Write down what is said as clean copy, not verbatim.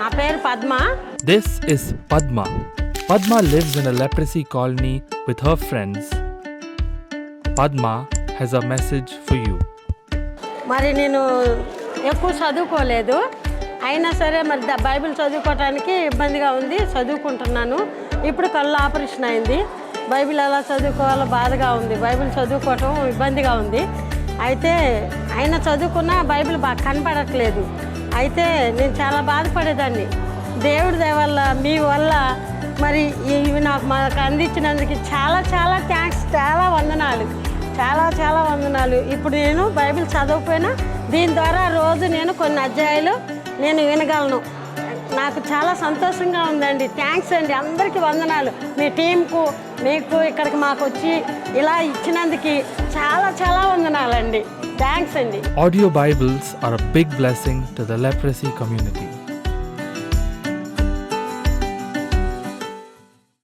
నా పేరు Padma. This is Padma. Padma lives in a leprosy colony with her friends. Padma has a message for you. మరి నేను ఎక్కువ చదువుకోలేదు, అయినా సరే మరి బైబిల్ చదువుకోవటానికి ఇబ్బందిగా ఉంది. చదువుకుంటున్నాను. ఇప్పుడు కళ్ళు ఆపరేషన్ అయింది. బైబిల్ ఎలా చదువుకోవాలో బాధగా ఉంది. బైబిల్ చదువుకోవటం ఇబ్బందిగా ఉంది. అయితే అయినా చదువుకున్నా బైబిల్ బాగా కనపడట్లేదు. అయితే నేను చాలా బాధపడేదాన్ని. దేవుడి దయ వల్ల, మీ వల్ల మరి ఇవి మాకు అందించినందుకు చాలా చాలా థ్యాంక్స్, చాలా వందనాలు, చాలా చాలా వందనాలు. ఇప్పుడు నేను బైబిల్ చదవకపోయినా దీని ద్వారా రోజు నేను కొన్ని అధ్యాయాలు నేను వినగలను. నాకు చాలా సంతోషంగా ఉందండి. థ్యాంక్స్ అండి, అందరికీ వందనాలు. మీ టీంకు, మీకు ఇక్కడికి మాకు వచ్చి ఇలా ఇచ్చినందుకు చాలా చాలా వందనాలండి. థ్యాంక్స్ అండి. Audio Bibles are a big blessing to the leprosy community.